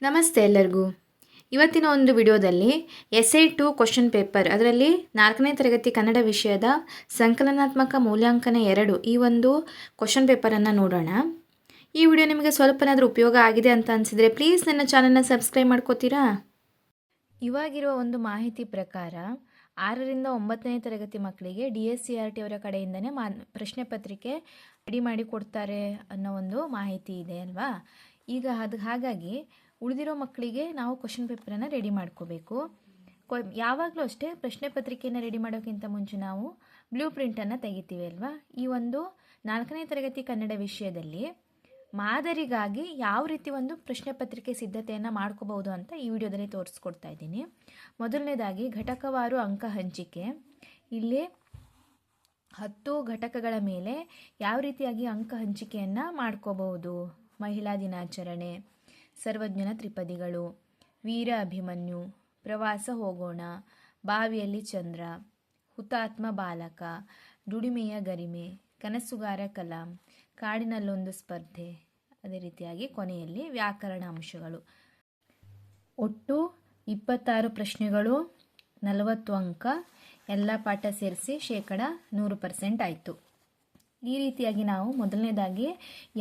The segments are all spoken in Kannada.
ನಮಸ್ತೆ ಎಲ್ಲರಿಗೂ. ಇವತ್ತಿನ ಒಂದು ವಿಡಿಯೋದಲ್ಲಿ SI2 ಕ್ವಶನ್ ಪೇಪರ್ ಅದರಲ್ಲಿ 4ನೇ ತರಗತಿ ಕನ್ನಡ ವಿಷಯದ ಸಂಕಲನಾತ್ಮಕ ಮೂಲ್ಯಾಂಕನ 2 ಈ ಒಂದು ಕ್ವಶನ್ ಪೇಪರನ್ನು ನೋಡೋಣ. ಈ ವಿಡಿಯೋ ನಿಮಗೆ ಸ್ವಲ್ಪನಾದರೂ ಉಪಯೋಗ ಆಗಿದೆ ಅಂತ ಅನಿಸಿದರೆ ಪ್ಲೀಸ್ ನನ್ನ ಚಾನಲ್ನ ಸಬ್ಸ್ಕ್ರೈಬ್ ಮಾಡ್ಕೋತೀರಾ. ಇವಾಗಿರುವ ಒಂದು ಮಾಹಿತಿ ಪ್ರಕಾರ 6ರಿಂದ 9ನೇ ತರಗತಿ ಮಕ್ಕಳಿಗೆ DSCRT ಅವರ ಕಡೆಯಿಂದನೇ ಪ್ರಶ್ನೆ ಪತ್ರಿಕೆ ರೆಡಿ ಮಾಡಿ ಕೊಡ್ತಾರೆ ಅನ್ನೋ ಒಂದು ಮಾಹಿತಿ ಇದೆ ಅಲ್ವಾ. ಈಗ ಹಾಗಾಗಿ ಉಳಿದಿರೋ ಮಕ್ಕಳಿಗೆ ನಾವು ಕ್ವಶನ್ ಪೇಪರನ್ನು ರೆಡಿ ಮಾಡ್ಕೋಬೇಕು. ಯಾವಾಗಲೂ ಅಷ್ಟೇ ಪ್ರಶ್ನೆ ಪತ್ರಿಕೆಯನ್ನು ರೆಡಿ ಮಾಡೋಕ್ಕಿಂತ ಮುಂಚೆ ನಾವು ಬ್ಲೂ ಪ್ರಿಂಟನ್ನು ತೆಗಿತೀವಿ ಅಲ್ವಾ. ಈ ಒಂದು 4ನೇ ತರಗತಿ ಕನ್ನಡ ವಿಷಯದಲ್ಲಿ ಮಾದರಿಗಾಗಿ ಯಾವ ರೀತಿ ಒಂದು ಪ್ರಶ್ನೆ ಪತ್ರಿಕೆ ಸಿದ್ಧತೆಯನ್ನು ಮಾಡ್ಕೋಬಹುದು ಅಂತ ಈ ವಿಡಿಯೋದಲ್ಲಿ ತೋರಿಸ್ಕೊಡ್ತಾ ಇದ್ದೀನಿ. ಮೊದಲನೇದಾಗಿ ಘಟಕವಾರು ಅಂಕ ಹಂಚಿಕೆ. ಇಲ್ಲಿ 10 ಘಟಕಗಳ ಮೇಲೆ ಯಾವ ರೀತಿಯಾಗಿ ಅಂಕ ಹಂಚಿಕೆಯನ್ನು ಮಾಡ್ಕೋಬಹುದು. ಮಹಿಳಾ ದಿನಾಚರಣೆ, ಸರ್ವಜ್ಞನ ತ್ರಿಪದಿಗಳು, ವೀರ ಅಭಿಮನ್ಯು, ಪ್ರವಾಸ ಹೋಗೋಣ, ಬಾವಿಯಲ್ಲಿ ಚಂದ್ರ, ಹುತಾತ್ಮ ಬಾಲಕ, ದುಡಿಮೆಯ ಗರಿಮೆ, ಕನಸುಗಾರ ಕಲಾಂ, ಕಾಡಿನಲ್ಲೊಂದು ಸ್ಪರ್ಧೆ, ಅದೇ ರೀತಿಯಾಗಿ ಕೊನೆಯಲ್ಲಿ ವ್ಯಾಕರಣ ಅಂಶಗಳು. ಒಟ್ಟು 26 ಪ್ರಶ್ನೆಗಳು, 40 ಅಂಕ, ಎಲ್ಲ ಪಾಠ ಸೇರಿಸಿ 100% ಆಯಿತು. ಈ ರೀತಿಯಾಗಿ ನಾವು ಮೊದಲನೇದಾಗಿ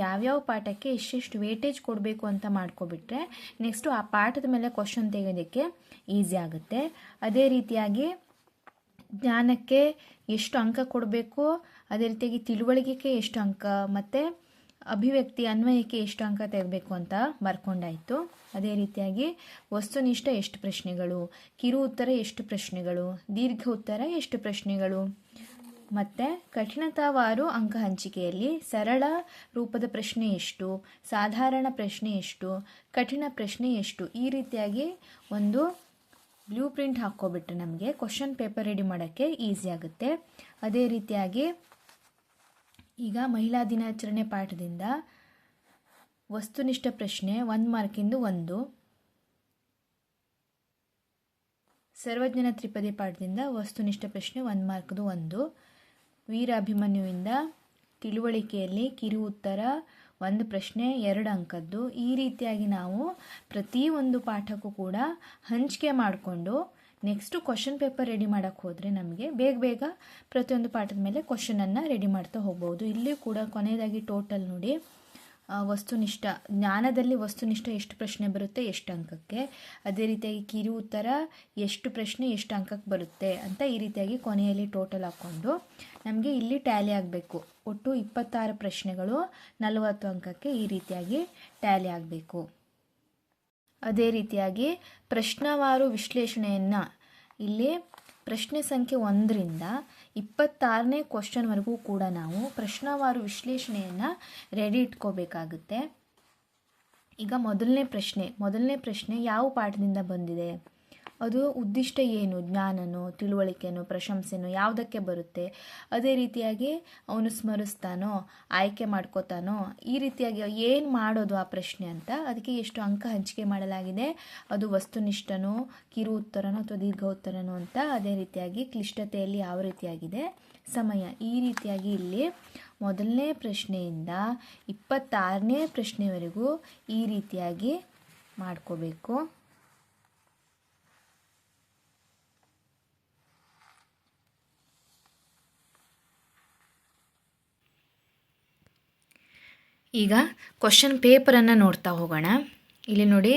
ಯಾವ್ಯಾವ ಪಾಠಕ್ಕೆ ಎಷ್ಟೆಷ್ಟು ವೇಟೇಜ್ ಕೊಡಬೇಕು ಅಂತ ಮಾಡ್ಕೊಬಿಟ್ರೆ ನೆಕ್ಸ್ಟು ಆ ಪಾಠದ ಮೇಲೆ ಕ್ವಶನ್ ತೆಗೆಯೋದಕ್ಕೆ ಈಸಿ ಆಗುತ್ತೆ. ಅದೇ ರೀತಿಯಾಗಿ ಜ್ಞಾನಕ್ಕೆ ಎಷ್ಟು ಅಂಕ ಕೊಡಬೇಕು, ಅದೇ ರೀತಿಯಾಗಿ ತಿಳುವಳಿಕೆಗೆ ಎಷ್ಟು ಅಂಕ ಮತ್ತು ಅಭಿವ್ಯಕ್ತಿ ಅನ್ವಯಕ್ಕೆ ಎಷ್ಟು ಅಂಕ ತೆಗಬೇಕು ಅಂತ ಬರ್ಕೊಂಡಾಯಿತು. ಅದೇ ರೀತಿಯಾಗಿ ವಸ್ತುನಿಷ್ಠ ಎಷ್ಟು ಪ್ರಶ್ನೆಗಳು, ಕಿರು ಉತ್ತರ ಎಷ್ಟು ಪ್ರಶ್ನೆಗಳು, ದೀರ್ಘ ಉತ್ತರ ಎಷ್ಟು ಪ್ರಶ್ನೆಗಳು, ಮತ್ತು ಕಠಿಣತಾವಾರು ಅಂಕ ಹಂಚಿಕೆಯಲ್ಲಿ ಸರಳ ರೂಪದ ಪ್ರಶ್ನೆ ಎಷ್ಟು, ಸಾಧಾರಣ ಪ್ರಶ್ನೆ ಎಷ್ಟು, ಕಠಿಣ ಪ್ರಶ್ನೆ ಎಷ್ಟು, ಈ ರೀತಿಯಾಗಿ ಒಂದು ಬ್ಲೂ ಪ್ರಿಂಟ್ ಹಾಕ್ಕೊಬಿಟ್ರೆ ನಮಗೆ ಕ್ವಶನ್ ಪೇಪರ್ ರೆಡಿ ಮಾಡೋಕ್ಕೆ ಈಸಿ ಆಗುತ್ತೆ. ಅದೇ ರೀತಿಯಾಗಿ ಈಗ ಮಹಿಳಾ ದಿನಾಚರಣೆ ಪಾಠದಿಂದ ವಸ್ತುನಿಷ್ಠ ಪ್ರಶ್ನೆ 1 ಮಾರ್ಕಿಂದು 1, ಸರ್ವಜ್ಞನ ತ್ರಿಪದಿ ಪಾಠದಿಂದ ವಸ್ತುನಿಷ್ಠ ಪ್ರಶ್ನೆ 1 ಮಾರ್ಕ್ದು 1, ವೀರ ಅಭಿಮನ್ಯುವಿಂದ ತಿಳುವಳಿಕೆಯಲ್ಲಿ ಕಿರು ಉತ್ತರ 1 ಪ್ರಶ್ನೆ 2 ಅಂಕದ್ದು. ಈ ರೀತಿಯಾಗಿ ನಾವು ಪ್ರತಿಯೊಂದು ಪಾಠಕ್ಕೂ ಕೂಡ ಹಂಚಿಕೆ ಮಾಡಿಕೊಂಡು ನೆಕ್ಸ್ಟು ಕ್ವಶನ್ ಪೇಪರ್ ರೆಡಿ ಮಾಡೋಕ್ಕೆ ಹೋದರೆ ನಮಗೆ ಬೇಗ ಪ್ರತಿಯೊಂದು ಪಾಠದ ಮೇಲೆ ಕ್ವಶನನ್ನು ರೆಡಿ ಮಾಡ್ತಾ ಹೋಗ್ಬೋದು. ಇಲ್ಲಿ ಕೂಡ ಕೊನೆಯದಾಗಿ ಟೋಟಲ್ ನೋಡಿ, ವಸ್ತುನಿಷ್ಠ ಜ್ಞಾನದಲ್ಲಿ ವಸ್ತುನಿಷ್ಠ ಎಷ್ಟು ಪ್ರಶ್ನೆ ಬರುತ್ತೆ ಎಷ್ಟು ಅಂಕಕ್ಕೆ, ಅದೇ ರೀತಿಯಾಗಿ ಕಿರು ಉತ್ತರ ಎಷ್ಟು ಪ್ರಶ್ನೆ ಎಷ್ಟು ಅಂಕಕ್ಕೆ ಬರುತ್ತೆ ಅಂತ ಈ ರೀತಿಯಾಗಿ ಕೊನೆಯಲ್ಲಿ ಟೋಟಲ್ ಹಾಕ್ಕೊಂಡು ನಮಗೆ ಇಲ್ಲಿ ಟ್ಯಾಲಿ ಆಗಬೇಕು. ಒಟ್ಟು 26 ಪ್ರಶ್ನೆಗಳು 40 ಅಂಕಕ್ಕೆ ಈ ರೀತಿಯಾಗಿ ಟ್ಯಾಲಿ ಆಗಬೇಕು. ಅದೇ ರೀತಿಯಾಗಿ ಪ್ರಶ್ನವಾರು ವಿಶ್ಲೇಷಣೆಯನ್ನು ಇಲ್ಲಿ ಪ್ರಶ್ನೆ ಸಂಖ್ಯೆ 1ರಿಂದ 26ನೇ ಕ್ವಶನ್ವರೆಗೂ ಕೂಡ ನಾವು ಪ್ರಶ್ನವಾರು ವಿಶ್ಲೇಷಣೆಯನ್ನು ರೆಡಿ ಇಟ್ಕೋಬೇಕಾಗುತ್ತೆ. ಈಗ ಮೊದಲನೇ ಪ್ರಶ್ನೆ ಯಾವ ಪಾಠದಿಂದ ಬಂದಿದೆ, ಅದು ಉದ್ದಿಷ್ಟ ಏನು, ಜ್ಞಾನನೋ ತಿಳುವಳಿಕೆನೋ ಪ್ರಶಂಸೆನೋ ಯಾವುದಕ್ಕೆ ಬರುತ್ತೆ, ಅದೇ ರೀತಿಯಾಗಿ ಅವನು ಸ್ಮರಿಸ್ತಾನೋ ಆಯ್ಕೆ ಮಾಡ್ಕೋತಾನೋ, ಈ ರೀತಿಯಾಗಿ ಏನು ಮಾಡೋದು ಆ ಪ್ರಶ್ನೆ ಅಂತ ಅದಕ್ಕೆ ಎಷ್ಟು ಅಂಕ ಹಂಚಿಕೆ ಮಾಡಲಾಗಿದೆ, ಅದು ವಸ್ತುನಿಷ್ಠನೋ ಕಿರು ಉತ್ತರನೋ ಅಥವಾ ದೀರ್ಘ ಉತ್ತರನೋ ಅಂತ, ಅದೇ ರೀತಿಯಾಗಿ ಕ್ಲಿಷ್ಟತೆಯಲ್ಲಿ ಯಾವ ರೀತಿಯಾಗಿದೆ, ಸಮಯ, ಈ ರೀತಿಯಾಗಿ ಇಲ್ಲಿ ಮೊದಲನೇ ಪ್ರಶ್ನೆಯಿಂದ 26ನೇ ಪ್ರಶ್ನೆವರೆಗೂ ಈ ರೀತಿಯಾಗಿ ಮಾಡ್ಕೋಬೇಕು. ಈಗ ಕ್ವಶನ್ ಪೇಪರನ್ನು ನೋಡ್ತಾ ಹೋಗೋಣ. ಇಲ್ಲಿ ನೋಡಿ,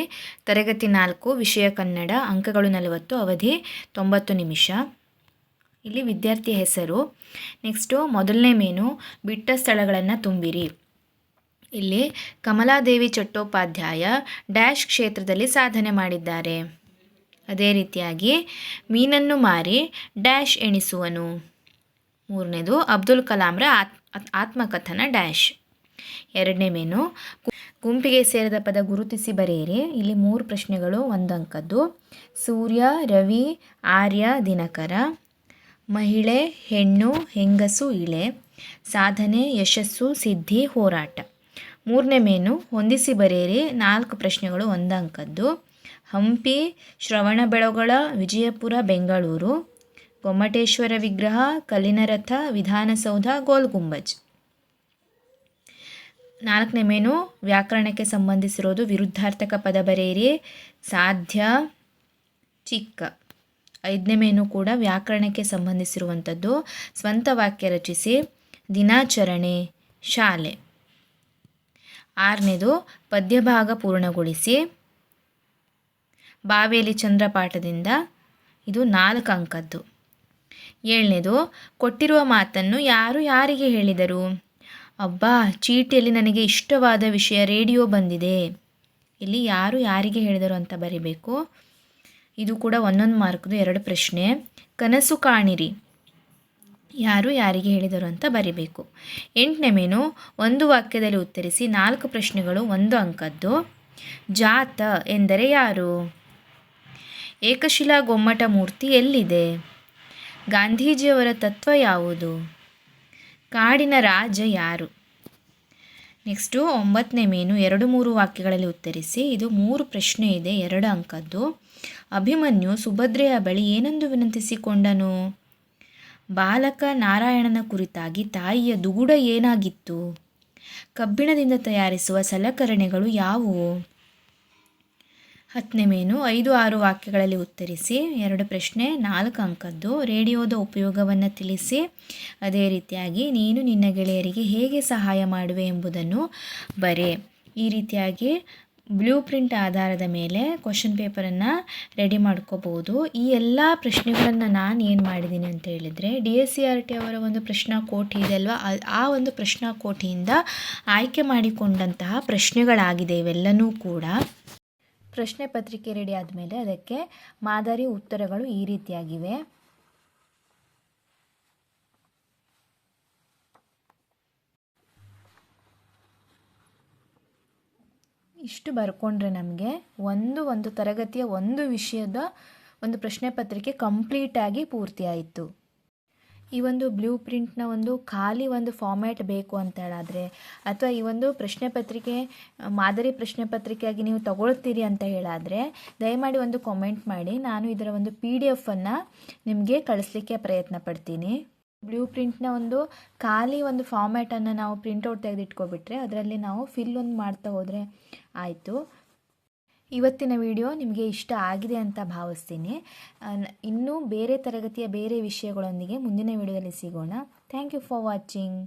ತರಗತಿ 4 ವಿಷಯ ಕನ್ನಡ, ಅಂಕಗಳು 40, ಅವಧಿ 90 ನಿಮಿಷ. ಇಲ್ಲಿ ವಿದ್ಯಾರ್ಥಿ ಹೆಸರು. ನೆಕ್ಸ್ಟು ಮೊದಲನೇ ಮೇನು, ಬಿಟ್ಟ ಸ್ಥಳಗಳನ್ನು ತುಂಬಿರಿ. ಇಲ್ಲಿ ಕಮಲಾದೇವಿ ಚಟ್ಟೋಪಾಧ್ಯಾಯ ಡ್ಯಾಶ್ ಕ್ಷೇತ್ರದಲ್ಲಿ ಸಾಧನೆ ಮಾಡಿದ್ದಾರೆ. ಅದೇ ರೀತಿಯಾಗಿ ಮೀನನ್ನು ಮಾರಿ ಡ್ಯಾಶ್ ಎಣಿಸುವನು. ಮೂರನೇದು ಅಬ್ದುಲ್ ಕಲಾಂರ ಆತ್ಮಕಥನ ಡ್ಯಾಶ್. ಎರಡನೇ ಮೇನು, ಗುಂಪಿಗೆ ಸೇರಿದ ಪದ ಗುರುತಿಸಿ ಬರೆಯಿರಿ. ಇಲ್ಲಿ 3 ಪ್ರಶ್ನೆಗಳು 1 ಅಂಕದ್ದು. ಸೂರ್ಯ, ರವಿ, ಆರ್ಯ, ದಿನಕರ. ಮಹಿಳೆ, ಹೆಣ್ಣು, ಹೆಂಗಸು, ಇಳೆ. ಸಾಧನೆ, ಯಶಸ್ಸು, ಸಿದ್ಧಿ, ಹೋರಾಟ. ಮೂರನೇ ಮೇನು, ಹೊಂದಿಸಿ ಬರೆಯಿರಿ. 4 ಪ್ರಶ್ನೆಗಳು 1 ಅಂಕದ್ದು. ಹಂಪಿ, ಶ್ರವಣಬೆಳಗೊಳ, ವಿಜಯಪುರ, ಬೆಂಗಳೂರು. ಗೊಮ್ಮಟೇಶ್ವರ ವಿಗ್ರಹ, ಕಲ್ಲಿನ ರಥ, ವಿಧಾನಸೌಧ, ಗೋಲ್ ಗುಂಬಜ್. 4ನೇ ಮೇನು ವ್ಯಾಕರಣಕ್ಕೆ ಸಂಬಂಧಿಸಿರೋದು. ವಿರುದ್ಧಾರ್ಥಕ ಪದ ಬರೆಯಿರಿ. ಸಾಧ್ಯ, ಚಿಕ್ಕ. 5ನೇ ಮೇನು ಕೂಡ ವ್ಯಾಕರಣಕ್ಕೆ ಸಂಬಂಧಿಸಿರುವಂಥದ್ದು. ಸ್ವಂತ ವಾಕ್ಯ ರಚಿಸಿ. ದಿನಾಚರಣೆ, ಶಾಲೆ. 6ನೇದು ಪದ್ಯಭಾಗ ಪೂರ್ಣಗೊಳಿಸಿ. ಬಾವಿಯಲ್ಲಿ ಚಂದ್ರ ಪಾಠದಿಂದ, ಇದು 4 ಅಂಕದ್ದು. 7ನೇದು ಕೊಟ್ಟಿರುವ ಮಾತನ್ನು ಯಾರು ಯಾರಿಗೆ ಹೇಳಿದರು. ಅಬ್ಬಾ, ಚೀಟಿಯಲ್ಲಿ ನನಗೆ ಇಷ್ಟವಾದ ವಿಷಯ ರೇಡಿಯೋ ಬಂದಿದೆ. ಇಲ್ಲಿ ಯಾರು ಯಾರಿಗೆ ಹೇಳಿದರು ಅಂತ ಬರಿಬೇಕು. ಇದು ಕೂಡ 1 ಮಾರ್ಕ್ದು 2 ಪ್ರಶ್ನೆ. ಕನಸು ಕಾಣಿರಿ, ಯಾರು ಯಾರಿಗೆ ಹೇಳಿದರು ಅಂತ ಬರಿಬೇಕು. 8ನೇ ಮೇನು ಒಂದು ವಾಕ್ಯದಲ್ಲಿ ಉತ್ತರಿಸಿ. 4 ಪ್ರಶ್ನೆಗಳು, 1 ಅಂಕದ್ದು. ಜಾತ ಎಂದರೆ ಯಾರು. ಏಕಶಿಲಾ ಗೊಮ್ಮಟ ಮೂರ್ತಿ ಎಲ್ಲಿದೆ. ಗಾಂಧೀಜಿಯವರ ತತ್ವ ಯಾವುದು. ಕಾಡಿನ ರಾಜ ಯಾರು. ನೆಕ್ಸ್ಟು 9ನೇ ಮೇನು 2-3 ವಾಕ್ಯಗಳಲ್ಲಿ ಉತ್ತರಿಸಿ. ಇದು 3 ಪ್ರಶ್ನೆ ಇದೆ, 2 ಅಂಕದ್ದು. ಅಭಿಮನ್ಯು ಸುಭದ್ರೆಯ ಬಳಿ ಏನೆಂದು ವಿನಂತಿಸಿಕೊಂಡನು. ಬಾಲಕ ನಾರಾಯಣನ ಕುರಿತಾಗಿ ತಾಯಿಯ ದುಗುಡ ಏನಾಗಿತ್ತು. ಕಬ್ಬಿಣದಿಂದ ತಯಾರಿಸುವ ಸಲಕರಣೆಗಳು ಯಾವುವು. 10ನೇ ಮೇನು 5-6 ವಾಕ್ಯಗಳಲ್ಲಿ ಉತ್ತರಿಸಿ. 2 ಪ್ರಶ್ನೆ, 4 ಅಂಕದ್ದು. ರೇಡಿಯೋದ ಉಪಯೋಗವನ್ನು ತಿಳಿಸಿ. ಅದೇ ರೀತಿಯಾಗಿ ನೀನು ನಿನ್ನ ಗೆಳೆಯರಿಗೆ ಹೇಗೆ ಸಹಾಯ ಮಾಡುವೆ ಎಂಬುದನ್ನು ಬರೆ. ಈ ರೀತಿಯಾಗಿ ಬ್ಲೂ ಪ್ರಿಂಟ್ ಆಧಾರದ ಮೇಲೆ ಕ್ವಶನ್ ಪೇಪರನ್ನು ರೆಡಿ ಮಾಡ್ಕೋಬೋದು. ಈ ಎಲ್ಲ ಪ್ರಶ್ನೆಗಳನ್ನು ನಾನು ಏನು ಮಾಡಿದ್ದೀನಿ ಅಂತ ಹೇಳಿದರೆ, DSCRT ಅವರ ಒಂದು ಪ್ರಶ್ನಾಕೋಟಿ ಇದೆ ಅಲ್ವಾ, ಆ ಒಂದು ಪ್ರಶ್ನಾಕೋಟಿಯಿಂದ ಆಯ್ಕೆ ಮಾಡಿಕೊಂಡಂತಹ ಪ್ರಶ್ನೆಗಳಾಗಿದೆ ಇವೆಲ್ಲನೂ ಕೂಡ. ಪ್ರಶ್ನೆ ಪತ್ರಿಕೆ ರೆಡಿ ಆದಮೇಲೆ ಅದಕ್ಕೆ ಮಾದರಿ ಉತ್ತರಗಳು ಈ ರೀತಿಯಾಗಿವೆ. ಇಷ್ಟು ಬರ್ಕೊಂಡ್ರೆ ನಮಗೆ ಒಂದು ತರಗತಿಯ ಒಂದು ವಿಷಯದ ಒಂದು ಪ್ರಶ್ನೆ ಪತ್ರಿಕೆ ಕಂಪ್ಲೀಟಾಗಿ ಪೂರ್ತಿ ಆಯಿತು. ಈ ಒಂದು ಬ್ಲೂ ಪ್ರಿಂಟ್ನ ಒಂದು ಖಾಲಿ ಒಂದು ಫಾರ್ಮ್ಯಾಟ್ ಬೇಕು ಅಂತ ಹೇಳಾದರೆ, ಅಥವಾ ಈ ಒಂದು ಪ್ರಶ್ನೆ ಪತ್ರಿಕೆ ಮಾದರಿ ಪ್ರಶ್ನೆ ಪತ್ರಿಕೆಯಾಗಿ ನೀವು ತಗೊಳ್ತೀರಿ ಅಂತ ಹೇಳಾದರೆ ದಯಮಾಡಿ ಒಂದು ಕಾಮೆಂಟ್ ಮಾಡಿ. ನಾನು ಇದರ ಒಂದು PDF ನಿಮಗೆ ಕಳಿಸ್ಲಿಕ್ಕೆ ಪ್ರಯತ್ನ ಪಡ್ತೀನಿ. ಬ್ಲೂ ಪ್ರಿಂಟ್ನ ಒಂದು ಖಾಲಿ ಒಂದು ಫಾರ್ಮ್ಯಾಟನ್ನು ನಾವು ಪ್ರಿಂಟೌಟ್ ತೆಗೆದಿಟ್ಕೊಬಿಟ್ರೆ ಅದರಲ್ಲಿ ನಾವು ಫಿಲ್ ಮಾಡ್ತಾ ಹೋದರೆ ಆಯಿತು. ಇವತ್ತಿನ ವಿಡಿಯೋ ನಿಮಗೆ ಇಷ್ಟ ಆಗಿದೆ ಅಂತ ಭಾವಿಸ್ತೀನಿ. ಇನ್ನೂ ಬೇರೆ ತರಗತಿಯ ಬೇರೆ ವಿಷಯಗಳೊಂದಿಗೆ ಮುಂದಿನ ವಿಡಿಯೋದಲ್ಲಿ ಸಿಗೋಣ. Thank you for watching.